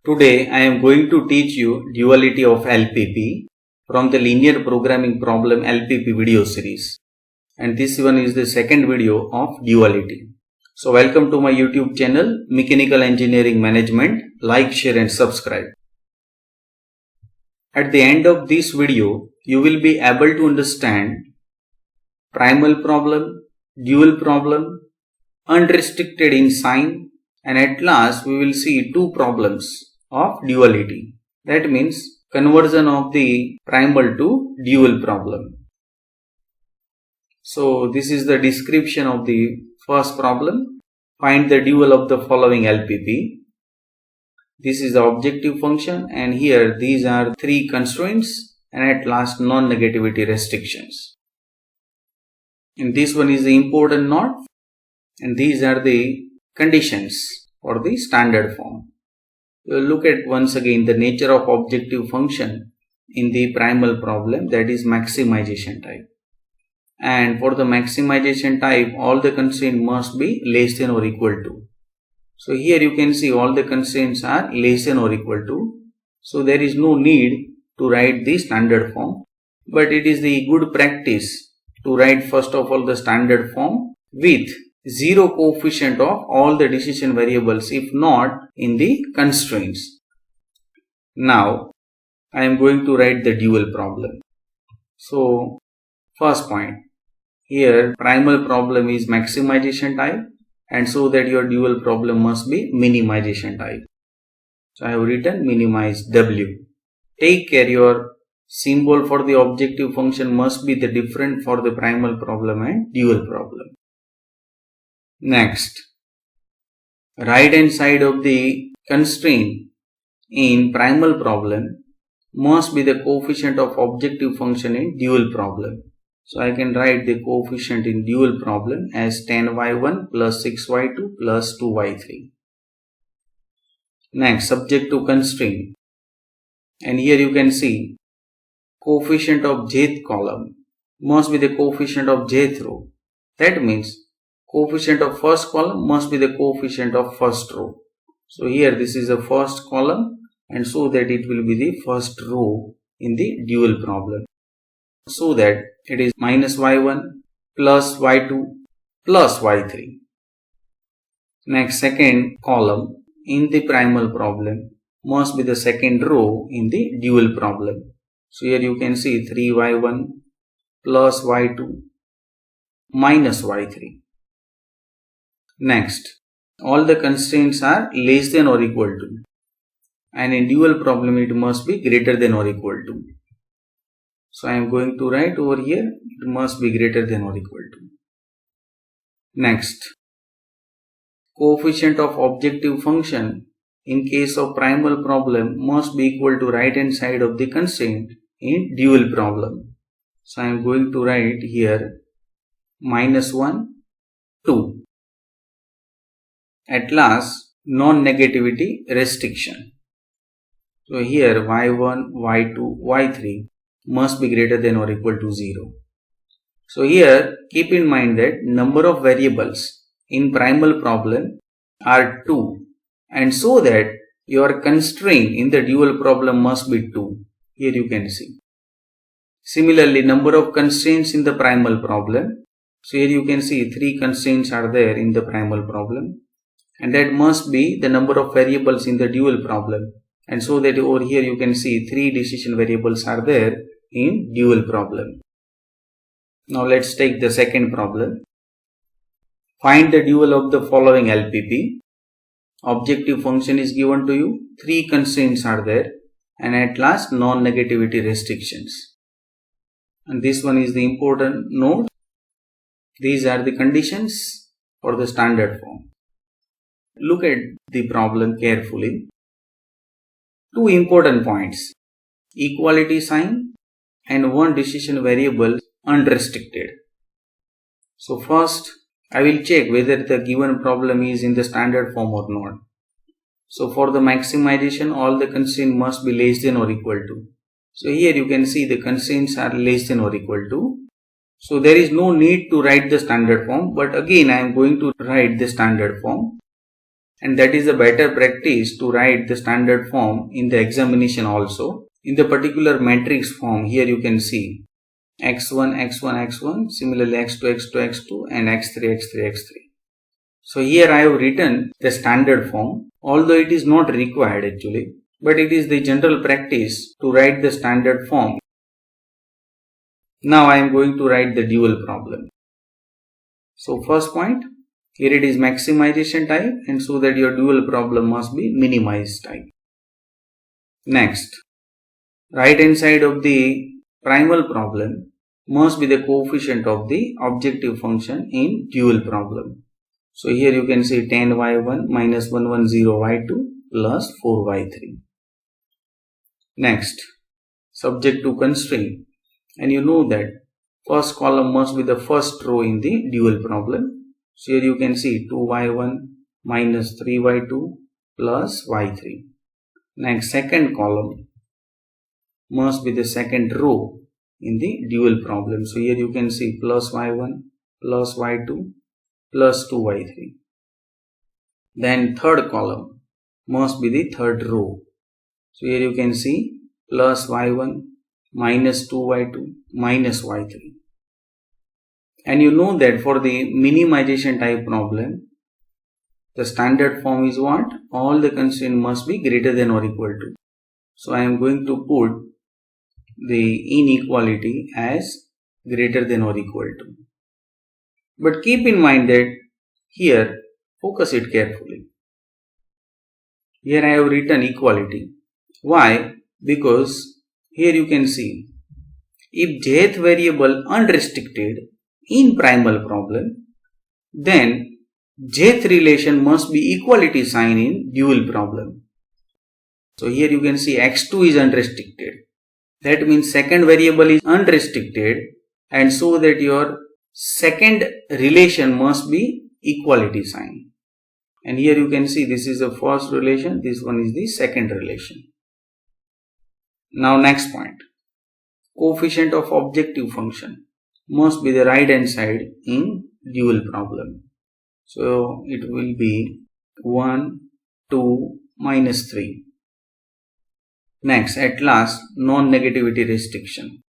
Today I am going to teach you duality of LPP from the linear programming problem LPP video series, and this one is the second video of duality. So welcome to my YouTube channel Mechanical Engineering Management. Like, share and subscribe. At the end of this video you will be able to understand primal problem, dual problem, unrestricted in sign, and at last we will see two problems of duality. That means conversion of the primal to dual problem. So this is the description of the first problem. Find the dual of the following LPP. This is the objective function, and here these are three constraints and at last non-negativity restrictions. And this one is the important node, and these are the conditions for the standard form. We will look at once again the nature of objective function in the primal problem, that is maximization type. And for the maximization type, all the constraints must be less than or equal to. So here you can see all the constraints are less than or equal to. So there is no need to write the standard form, but it is the good practice to write first of all the standard form with zero coefficient of all the decision variables, if not in the constraints. Now I am going to write the dual problem. So first point, here primal problem is maximization type, and so that your dual problem must be minimization type. So I have written minimize W. Take care, your symbol for the objective function must be the different for the primal problem and dual problem. Next, right hand side of the constraint in primal problem must be the coefficient of objective function in dual problem. So I can write the coefficient in dual problem as 10y1 plus 6y2 plus 2y3. Next, subject to constraint, and here you can see coefficient of jth column must be the coefficient of jth row. That means coefficient of first column must be the coefficient of first row. So here this is the first column, and so that it will be the first row in the dual problem. So that it is minus y1 plus y2 plus y3. Next, second column in the primal problem must be the second row in the dual problem. So here you can see 3y1 plus y2 minus y3. Next, all the constraints are less than or equal to, and in dual problem it must be greater than or equal to. So I am going to write over here, it must be greater than or equal to. Next, coefficient of objective function in case of primal problem must be equal to right hand side of the constraint in dual problem. So I am going to write here minus 1, 2. At last, non-negativity restriction. So here y1, y2, y3 must be greater than or equal to 0. So here keep in mind that number of variables in primal problem are 2, and so that your constraint in the dual problem must be 2. Here you can see. Similarly, number of constraints in the primal problem. So here you can see 3 constraints are there in the primal problem, and that must be the number of variables in the dual problem, and so that over here you can see 3 decision variables are there in dual problem. Now let's take the second problem. Find the dual of the following LPP. Objective function is given to you, 3 constraints are there, and at last non-negativity restrictions. And this one is the important note. These are the conditions for the standard form. Look at the problem carefully. 2 important points, equality sign and 1 decision variable unrestricted. So first I will check whether the given problem is in the standard form or not. So for the maximization, all the constraints must be less than or equal to. So here you can see the constraints are less than or equal to. So there is no need to write the standard form, but again I am going to write the standard form. and that is a better practice to write the standard form in the examination also. In the particular matrix form, here you can see x1, x1, x1, similarly x2, x2, x2 and x3, x3, x3. So here I have written the standard form, although it is not required actually, but it is the general practice to write the standard form. Now I am going to write the dual problem. So first point, here it is maximization type, and so that your dual problem must be minimized type. Next, right hand side of the primal problem must be the coefficient of the objective function in dual problem. So here you can see 10y1 minus 110y2 plus 4y3. Next, subject to constraint, and you know that first column must be the first row in the dual problem. So here you can see 2y1 minus 3y2 plus y3. Next, second column must be the second row in the dual problem. So here you can see plus y1 plus y2 plus 2y3. Then third column must be the third row. So here you can see plus y1 minus 2y2 minus y3. And you know that for the minimization type problem, the standard form is what? All the constraints must be greater than or equal to. So I am going to put the inequality as greater than or equal to. But keep in mind that here, focus it carefully. Here I have written equality. Why? Because here you can see, if jth variable unrestricted in primal problem, then jth relation must be equality sign in dual problem. So here you can see x2 is unrestricted. That means second variable is unrestricted, and so that your second relation must be equality sign. And here you can see this is the first relation, this one is the second relation. Now next point, coefficient of objective function must be the right hand side in dual problem. So it will be 1, 2, minus 3. Next, at last, non-negativity restriction.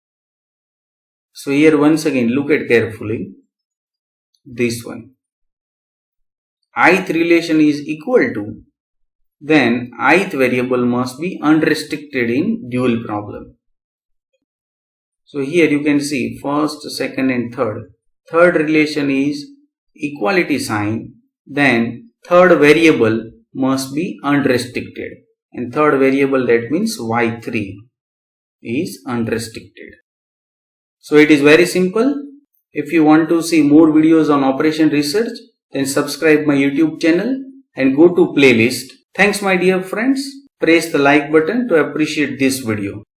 So here once again look at carefully this one. Ith relation is equal to, then ith variable must be unrestricted in dual problem. So here you can see first, second and third. Third relation is equality sign, then third variable must be unrestricted. And third variable, that means y3 is unrestricted. So it is very simple. If you want to see more videos on operation research, then subscribe my YouTube channel and go to playlist. Thanks my dear friends. Press the like button to appreciate this video.